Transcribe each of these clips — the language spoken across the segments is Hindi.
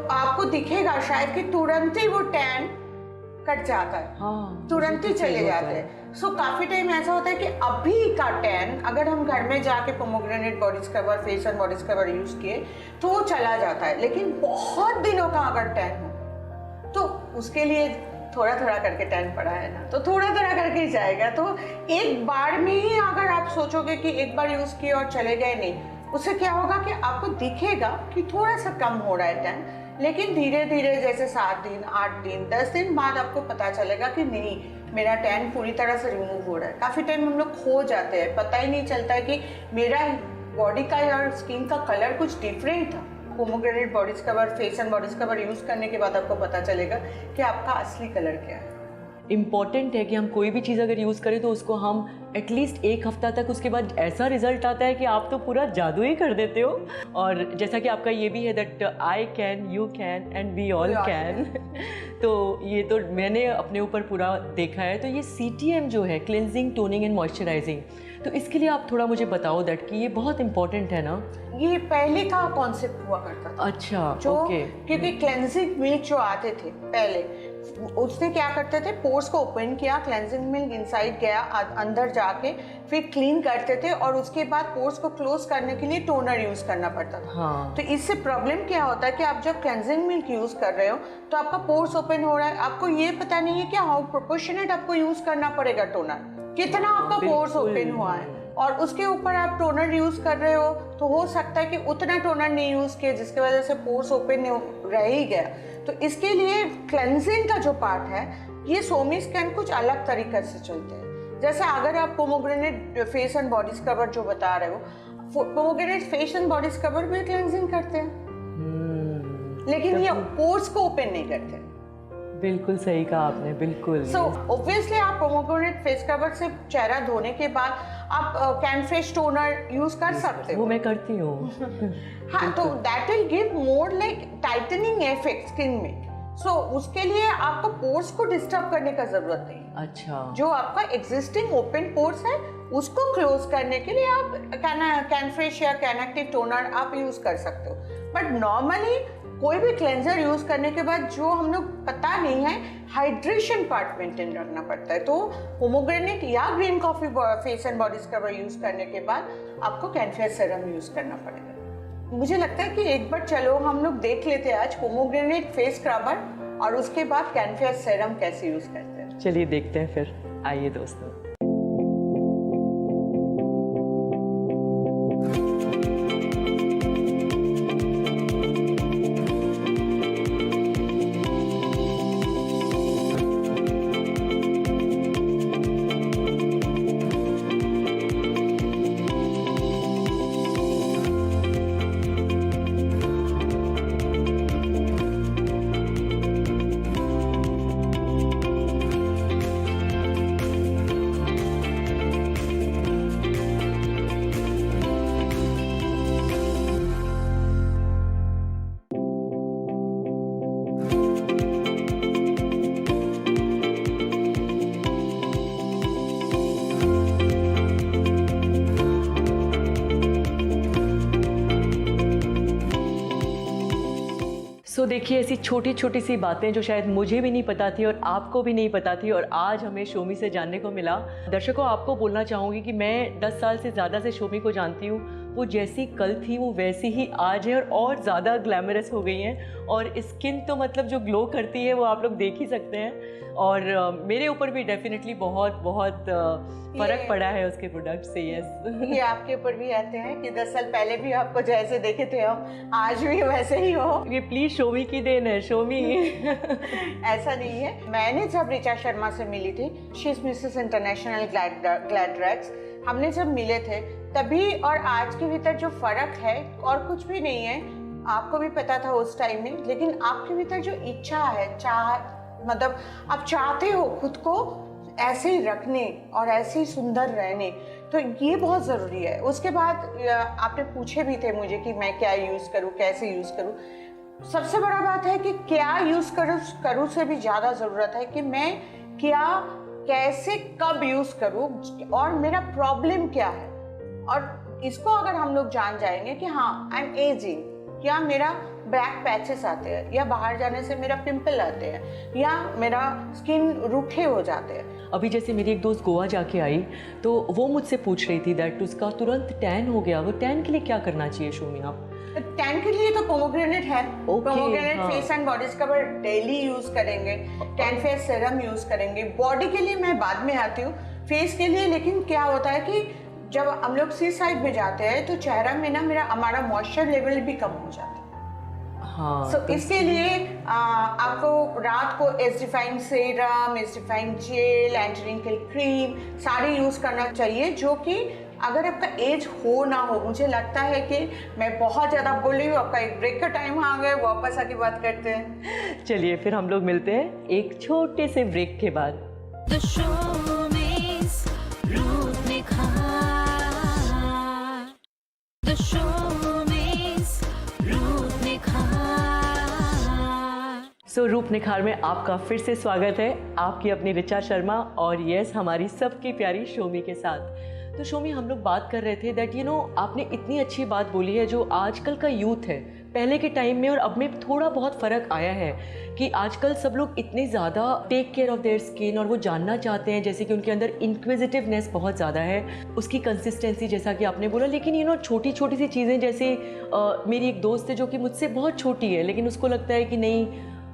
आपको दिखेगा शायद कि तुरंत ही वो टैन कट जाता है, हाँ, तुरंत ही चले जाते हैं। सो काफी टाइम ऐसा होता है कि अभी का टैन अगर हम घर में जाके pomegranate body scrubber, face and body scrubber use किए तो वो चला जाता है, लेकिन बहुत दिनों का अगर टैन हो तो उसके लिए थोड़ा थोड़ा करके टैन पड़ा है ना, तो थोड़ा थोड़ा करके ही जाएगा। तो एक बार में ही अगर आप सोचोगे कि एक बार यूज किए और चले गए, नहीं, उससे क्या होगा कि आपको दिखेगा कि थोड़ा सा कम हो रहा है टैन, लेकिन धीरे धीरे जैसे 7 दिन, 8 दिन, 10 दिन बाद आपको पता चलेगा कि नहीं, मेरा टैन पूरी तरह से रिमूव हो रहा है। काफ़ी टाइम हम लोग खो जाते हैं, पता ही नहीं चलता है कि मेरा बॉडी का और स्किन का कलर कुछ डिफरेंट था। Pomegranate body scrubber, face and body scrubber use करने के बाद आपको पता चलेगा कि आपका असली कलर क्या है। इम्पॉर्टेंट है कि हम कोई भी चीज़ अगर यूज़ करें तो उसको हम एटलीस्ट 1 हफ्ता तक, उसके बाद ऐसा रिजल्ट आता है कि आप तो पूरा जादू ही कर देते हो। और जैसा कि आपका ये भी है that I can, you can and we all can. तो ये तो मैंने अपने ऊपर पूरा देखा है। तो ये CTM जो है, क्लिनजिंग, टोनिंग एंड मॉइस्चराइजिंग, तो इसके लिए आप थोड़ा मुझे बताओ दैट कि ये बहुत इंपॉर्टेंट है ना। ये पहले का कॉन्सेप्ट हुआ करता था। अच्छा, जो ओके। क्योंकि क्लेंजिंग मिल्क जो आते थे पहले, उसने क्या करते थे, पोर्स को ओपन किया, क्लेंजिंग मिल्क इनसाइड गया, अंदर जाके फिर क्लीन करते थे, और उसके बाद पोर्स को क्लोज करने के लिए टोनर यूज करना पड़ता था। हाँ। तो इससे प्रॉब्लम क्या होता है कि आप जब क्लेंजिंग मिल्क यूज कर रहे हो तो आपका पोर्स ओपन हो रहा है, आपको ये पता नहीं है कि हाउ प्रोपोर्शनेट आपको यूज करना पड़ेगा टोनर, कितना आपका पोर्स ओपन हुआ है, और उसके ऊपर आप टोनर यूज कर रहे हो तो हो सकता है कि उतना टोनर नहीं यूज किया जिसकी वजह से पोर्स ओपन रह ही गया। तो इसके लिए क्लेंजिंग का जो पार्ट है, ये सोमी स्कैन कुछ अलग तरीके से चलते हैं। जैसे अगर आप pomegranate face and body scrubber जो बता रहे हो, pomegranate face and body scrubber भी क्लेंजिंग करते हैं, लेकिन ये पोर्स को ओपन नहीं करते। बिल्कुल सही कहा आपने, बिल्कुल। सो ऑब्वियसली आप पोमोग्रेनेट फेस स्क्रबर से चेहरा धोने के बाद आप कैनफ्रेश टोनर यूज कर सकते हो। वो मैं करती हूँ। हाँ, तो that will give more like tightening effect skin में। सो उसके लिए आपको पोर्स को डिस्टर्ब करने का जरूरत नहीं। अच्छा। जो आपका एग्जिस्टिंग ओपन पोर्स है उसको क्लोज करने के लिए आप कैनफ्रेश या कैनएक्टिव टोनर आप यूज कर सकते हो। बट नॉर्मली कोई भी क्लेंजर यूज करने के बाद जो हम लोग पता नहीं है, हाइड्रेशन पार्ट मेंटेन रखना पड़ता है। तो पोमोग्रेनेट या green coffee face and body scrubber use करने के बाद आपको कैनफेयर सीरम यूज करना पड़ेगा। मुझे लगता है कि एक बार चलो हम लोग देख लेते हैं आज पोमोग्रेनेट फेस स्क्रबर और उसके बाद कैनफेयर सीरम कैसे यूज करते हैं। चलिए देखते हैं फिर, आइए दोस्तों। सो देखिए, ऐसी छोटी छोटी सी बातें जो शायद मुझे भी नहीं पता थी और आपको भी नहीं पता थी, और आज हमें शोमी से जानने को मिला। दर्शकों, आपको बोलना चाहूँगी कि मैं 10 साल से ज़्यादा से शोमी को जानती हूँ। वो जैसी कल थी वो वैसी ही आज है, और ज़्यादा ग्लैमरस हो गई हैं, और स्किन तो मतलब जो ग्लो करती है वो आप लोग देख ही सकते हैं। और मेरे ऊपर भी डेफिनेटली बहुत बहुत फ़र्क पड़ा है उसके प्रोडक्ट से। यस, ये आपके ऊपर भी आते हैं कि 10 साल पहले भी आपको जैसे देखे थे हम, आज भी वैसे ही हो। ये प्लीज़ शोमी की देन है, शोमी। ऐसा नहीं है। मैंने जब ऋचा शर्मा से मिली थी, शी इज मिसेस इंटरनेशनल ग्लैड्रेक्स, हमने जब मिले थे तभी और आज के भीतर जो फर्क है और कुछ भी नहीं है, आपको भी पता था उस टाइम में, लेकिन आपके भीतर जो इच्छा है, मतलब आप चाहते हो खुद को ऐसे ही रखने और ऐसे ही सुंदर रहने, तो ये बहुत ज़रूरी है। उसके बाद आपने पूछे भी थे मुझे कि मैं क्या यूज़ करूँ, कैसे यूज़ करूँ। सबसे बड़ा बात है कि क्या यूज़ करूँ से भी ज़्यादा ज़रूरत है कि मैं क्या, कैसे, कब यूज़ करूँ और मेरा प्रॉब्लम क्या है। और इसको अगर हम लोग जान जाएंगे कि हाँ, आई एम एजिंग, क्या मेरा ब्लैक पैचेस आते हैं, या बाहर जाने से मेरा पिंपल आते हैं, या मेरा स्किन रूखे हो जाते हैं। अभी जैसे मेरी एक दोस्त गोवा जाके आई तो वो मुझसे पूछ रही थी दैट उसका तुरंत टैन हो गया, वो टैन के लिए क्या करना चाहिए शोमी आप? टैन के लिए तो पोमोग्रेनेट है। पोमोग्रेनेट हाँ। Face and body scrubber daily use करेंगे, टैन फेस सीरम यूज करेंगे। बॉडी के लिए मैं बाद में आती हूँ, फेस के लिए लेकिन क्या होता है कि जब हम लोग सी साइड में जाते हैं तो चेहरा में ना हमारा मॉइस्चर लेवल भी कम हो जाता है। हाँ, तो इसके लिए आपको रात को एसडिफाइन सेरम, एसडिफाइन जेल, एंटी रिंकल क्रीम सारे यूज करना चाहिए, जो कि अगर आपका एज हो ना हो। मुझे लगता है कि मैं बहुत ज़्यादा बोल रही हूँ, आपका एक ब्रेक का टाइम आ गया, वापस आके बात करते हैं। चलिए फिर हम लोग मिलते हैं एक छोटे से ब्रेक के बाद। The showbiz रूप निखार, The showbiz रूप निखार। सो रूप निखार में आपका फिर से स्वागत है, आपकी अपनी ऋचा शर्मा और यस हमारी सबकी प्यारी शोमी के साथ। तो शोमी हम लोग बात कर रहे थे दैट आपने इतनी अच्छी बात बोली है, जो आजकल का यूथ है पहले के टाइम में और अब में थोड़ा बहुत फ़र्क आया है कि आजकल सब लोग इतने ज़्यादा take care of their skin और वो जानना चाहते हैं, जैसे कि उनके अंदर इंक्विजिटिवनेस बहुत ज़्यादा है, उसकी कंसिस्टेंसी जैसा कि आपने बोला। लेकिन छोटी छोटी सी चीज़ें जैसे मेरी एक दोस्त है जो कि मुझसे बहुत छोटी है, लेकिन उसको लगता है कि नहीं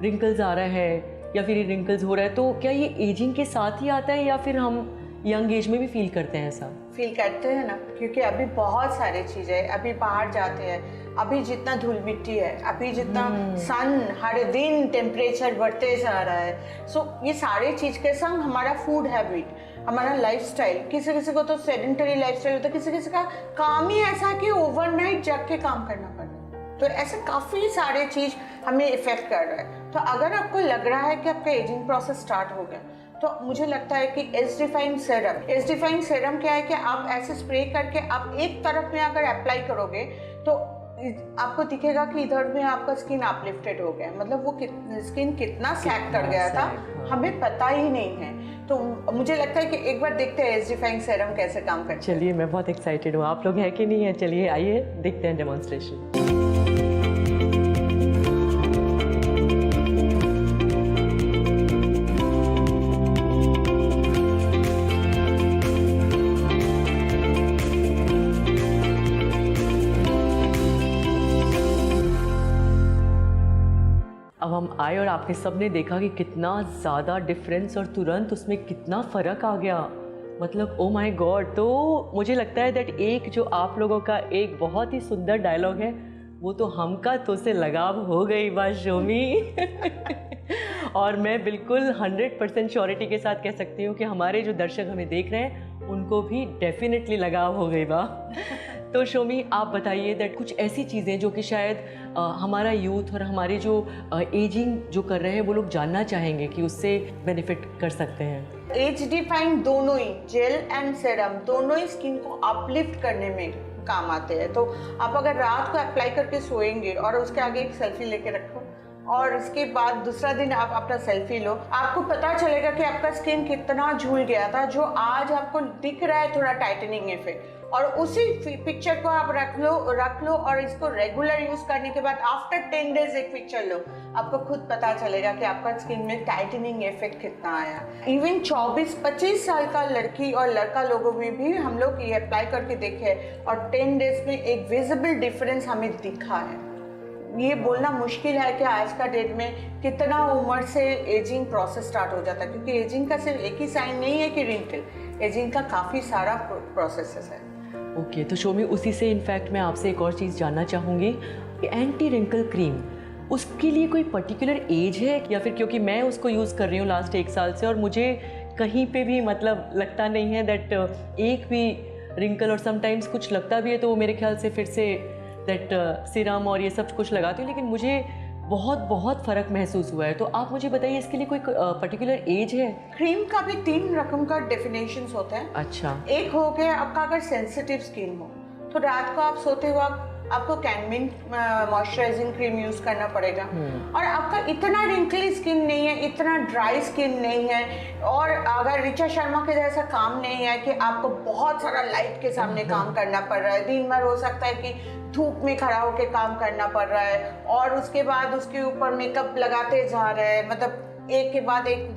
रिंकल्स आ रहा है या फिर ये रिंकल्स हो रहा है, तो क्या ये एजिंग के साथ ही आता है या फिर हम यंग एज में भी फील करते हैं ऐसा? फील करते हैं ना, क्योंकि अभी बहुत सारी चीज़ें, अभी बाहर जाते हैं, अभी जितना धूल मिट्टी है, अभी जितना सन हर दिन टेम्परेचर बढ़ते जा रहा है। सो ये सारे चीज़ के संग हमारा फूड हैबिट, हमारा लाइफस्टाइल, किसी किसी को तो सेडेंटरी लाइफस्टाइल होता है, किसी किसी का काम ही ऐसा कि ओवरनाइट जग के काम करना पड़ता है। तो ऐसे काफ़ी सारे चीज़ हमें इफेक्ट कर रहा है। तो अगर आपको लग रहा है कि आपका एजिंग प्रोसेस स्टार्ट हो गया, तो मुझे लगता है कि एसडिफाइन सेरम क्या है कि आप ऐसे स्प्रे करके आप एक तरफ में अगर अप्लाई करोगे तो आपको दिखेगा कि इधर में आपका स्किन अपलिफ्टेड हो गया, मतलब वो स्किन कितना सैग कर गया था हमें पता ही नहीं है। तो मुझे लगता है कि एक बार देखते हैं एसडिफाइन सेरम कैसे काम करता है। चलिए मैं बहुत एक्साइटेड हूँ, आप लोग हैं कि नहीं है? चलिए आइए देखते हैं डेमोन्स्ट्रेशन। अब हम आए और आपने सबने देखा कि कितना ज़्यादा डिफरेंस और तुरंत उसमें कितना फ़र्क आ गया, मतलब ओ माय गॉड। तो मुझे लगता है दैट एक जो आप लोगों का एक बहुत ही सुंदर डायलॉग है, वो तो हमका तो से लगाव हो गई बात शोमी। और मैं बिल्कुल 100% श्योरिटी के साथ कह सकती हूँ कि हमारे जो दर्शक हमें देख रहे हैं उनको भी डेफिनेटली लगाव हो गई बा। तो शोमी आप बताइए दैट कुछ ऐसी चीज़ें जो कि शायद हमारा यूथ और हमारे जो एजिंग जो कर रहे हैं वो लोग जानना चाहेंगे कि उससे बेनिफिट कर सकते हैं। एज डिफाइन दोनों ही जेल एंड सेरम दोनों ही स्किन को अपलिफ्ट करने में काम आते हैं। तो आप अगर रात को अप्लाई करके सोएंगे और उसके आगे एक सेल्फी लेके रखो और इसके बाद दूसरा दिन आप अपना सेल्फी लो, आपको पता चलेगा कि आपका स्किन कितना झूल गया था। जो आज आपको दिख रहा है थोड़ा टाइटनिंग इफेक्ट, और उसी पिक्चर को आप रख लो और इसको रेगुलर यूज करने के बाद आफ्टर 10 डेज एक पिक्चर लो, आपको खुद पता चलेगा कि आपका स्किन में टाइटनिंग इफेक्ट कितना आया। इवन 24-25 साल का लड़की और लड़का लोगों में भी हम लोग ये अप्लाई करके देखे और 10 डेज में एक विजिबल डिफरेंस हमें दिखा है। ये बोलना मुश्किल है कि आज का डेट में कितना उम्र से एजिंग प्रोसेस स्टार्ट हो जाता है, क्योंकि एजिंग का सिर्फ एक ही साइन नहीं है कि रिंकल, एजिंग का काफ़ी सारा प्रोसेस है। ओके, तो शोमी उसी से इनफैक्ट मैं आपसे एक और चीज़ जानना चाहूँगी कि एंटी रिंकल क्रीम उसके लिए कोई पर्टिकुलर एज है या फिर, क्योंकि मैं उसको यूज़ कर रही हूँ लास्ट 1 साल से और मुझे कहीं पे भी मतलब लगता नहीं है दैट एक भी रिंकल, और समटाइम्स कुछ लगता भी है तो वो मेरे ख्याल से फिर से दैट सीरम और ये सब कुछ लगाती हूँ, लेकिन मुझे बहुत फ़र्क महसूस हुआ है। तो आप मुझे बताइए इसके लिए कोई पर्टिकुलर एज है? क्रीम का भी 3 रकम का डेफिनेशंस होते हैं। अच्छा। एक हो गया आपका अगर सेंसिटिव स्किन हो तो रात को आप सोते हुआ आपको कैनमिन मॉइस्चराइजिंग क्रीम यूज करना पड़ेगा। और आपका इतना रिंकली स्किन नहीं है, इतना ड्राई स्किन नहीं है, और अगर ऋचा शर्मा के जैसा काम नहीं है कि आपको बहुत सारा लाइट के सामने काम करना पड़ रहा है, दिन भर हो सकता है कि धूप में खड़ा होकर काम करना पड़ रहा है, और उसके बाद उसके ऊपर मेकअप लगाते जा रहे हैं, मतलब एक के बाद एक,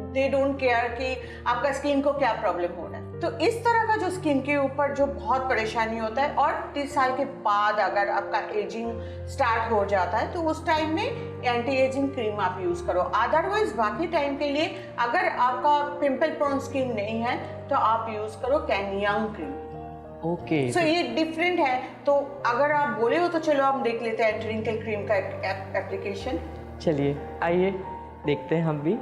दे डोंट केयर कि आपका स्किन को क्या प्रॉब्लम हो रहा है। तो इस तरह का जो स्किन के ऊपर जो बहुत परेशानी होता है, और 30 साल के बाद अगर आपका एजिंग स्टार्ट हो जाता है तो उस टाइम में एंटी एजिंग क्रीम आप यूज करो। अदरवाइज बाकी टाइम के लिए अगर आपका पिंपल प्रोन स्किन नहीं है तो आप यूज करो कैनयंग क्रीम। ओके, सो ये डिफरेंट है। तो अगर आप बोले हो तो चलो हम देख लेते हैं एंटी रिंकल क्रीम का एप्लीकेशन। चलिए आइए देखते हैं हम भी।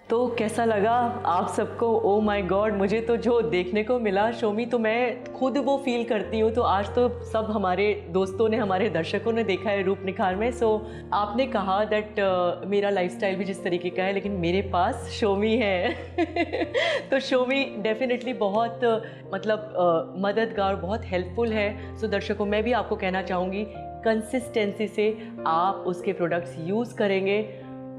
तो कैसा लगा आप सबको? ओ माय गॉड, मुझे तो जो देखने को मिला शोमी, तो मैं खुद वो फील करती हूँ। तो आज तो सब हमारे दोस्तों ने, हमारे दर्शकों ने देखा है रूप निखार में। सो आपने कहा दैट मेरा लाइफस्टाइल भी जिस तरीके का है, लेकिन मेरे पास शोमी है। तो शोमी डेफिनेटली बहुत मददगार, बहुत हेल्पफुल है। सो दर्शकों, मैं भी आपको कहना चाहूँगी, कंसिस्टेंसी से आप उसके प्रोडक्ट्स यूज़ करेंगे,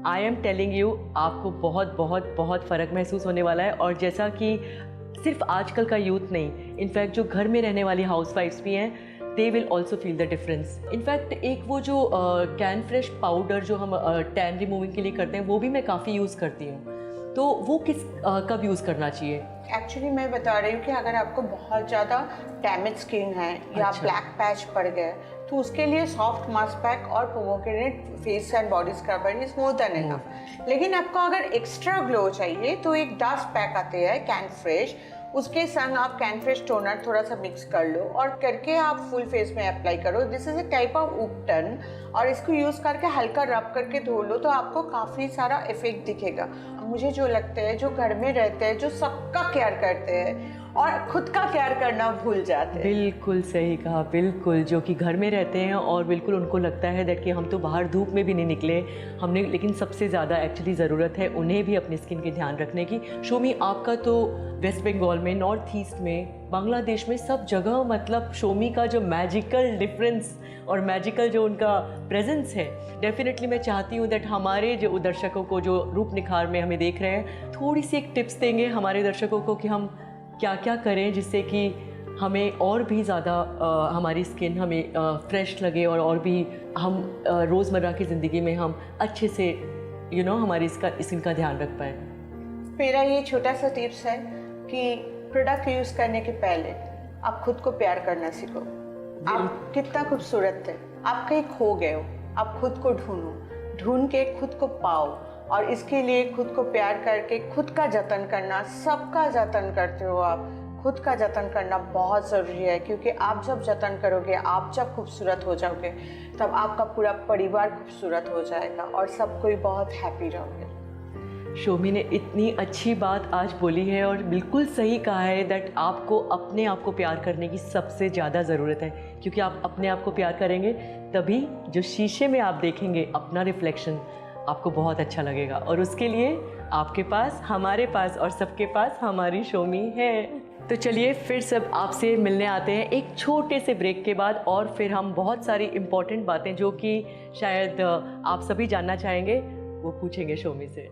आई एम टेलिंग यू, आपको बहुत बहुत बहुत फ़र्क महसूस होने वाला है। और जैसा कि सिर्फ आजकल का यूथ नहीं, इनफैक्ट जो घर में रहने वाली हाउसवाइफ्स भी हैं, they will also feel the difference. In fact एक वो जो कैन फ्रेश पाउडर जो हम टैन रिमूविंग के लिए करते हैं, वो भी मैं काफ़ी यूज़ करती हूँ। तो वो कब यूज़ करना चाहिए? एक्चुअली मैं बता रही हूँ कि अगर आपको बहुत ज़्यादा डैमेज स्किन है या अच्छा। ब्लैक पैच पड़ गया तो उसके लिए सॉफ्ट मास्क पैक और pomegranate face and body scrubber is more than enough. लेकिन आपको अगर एक्स्ट्रा ग्लो चाहिए तो एक डस्ट पैक आते हैं कैन फ्रेश, उसके संग आप कैन फ्रेश टोनर थोड़ा सा मिक्स कर लो और करके आप फुल फेस में अप्लाई करो। This is a type of ubtan, और इसको यूज़ करके हल्का रब करके धो लो तो आपको काफ़ी सारा इफेक्ट दिखेगा। मुझे जो लगता है, जो घर में रहते हैं, जो सबका केयर करते हैं और खुद का केयर करना भूल जाते हैं। बिल्कुल सही कहा, बिल्कुल, जो कि घर में रहते हैं और बिल्कुल उनको लगता है दैट कि हम तो बाहर धूप में भी नहीं निकले हमने, लेकिन सबसे ज़्यादा एक्चुअली ज़रूरत है उन्हें भी अपनी स्किन के ध्यान रखने की। शोमी, आपका तो वेस्ट बंगाल में, नॉर्थ ईस्ट में, बांग्लादेश में, सब जगह मतलब शोमी का जो मैजिकल डिफरेंस और मैजिकल जो उनका प्रेजेंस है, डेफिनेटली मैं चाहती हूँ दैट हमारे जो दर्शकों को जो रूप निखार में हमें देख रहे हैं, थोड़ी सी एक टिप्स देंगे हमारे दर्शकों को कि हम क्या क्या करें जिससे कि हमें और भी ज़्यादा हमारी स्किन हमें फ्रेश लगे और भी हम रोज़मर्रा की ज़िंदगी में हम अच्छे से हमारी स्किन का ध्यान रख पाएँ। मेरा ये छोटा सा टिप्स है कि प्रोडक्ट यूज़ करने के पहले आप खुद को प्यार करना सीखो। आप कितना खूबसूरत थे, आप कहीं खो गए हो, आप खुद को ढूंढ के खुद को पाओ, और इसके लिए खुद को प्यार करके खुद का जतन करना, सबका जतन करते हो आप, खुद का जतन करना बहुत ज़रूरी है। क्योंकि आप जब जतन करोगे, आप जब खूबसूरत हो जाओगे, तब आपका पूरा परिवार खूबसूरत हो जाएगा और सब कोई बहुत हैप्पी रहोगे। शोमी ने इतनी अच्छी बात आज बोली है और बिल्कुल सही कहा है दैट आपको अपने आप को प्यार करने की सबसे ज़्यादा ज़रूरत है, क्योंकि आप अपने आप को प्यार करेंगे तभी जो शीशे में आप देखेंगे अपना रिफ्लेक्शन, आपको बहुत अच्छा लगेगा। और उसके लिए आपके पास, हमारे पास और सबके पास हमारी शोमी है। तो चलिए फिर सब आपसे मिलने आते हैं एक छोटे से ब्रेक के बाद, और फिर हम बहुत सारी इम्पॉर्टेंट बातें जो कि शायद आप सभी जानना चाहेंगे वो पूछेंगे शोमी से।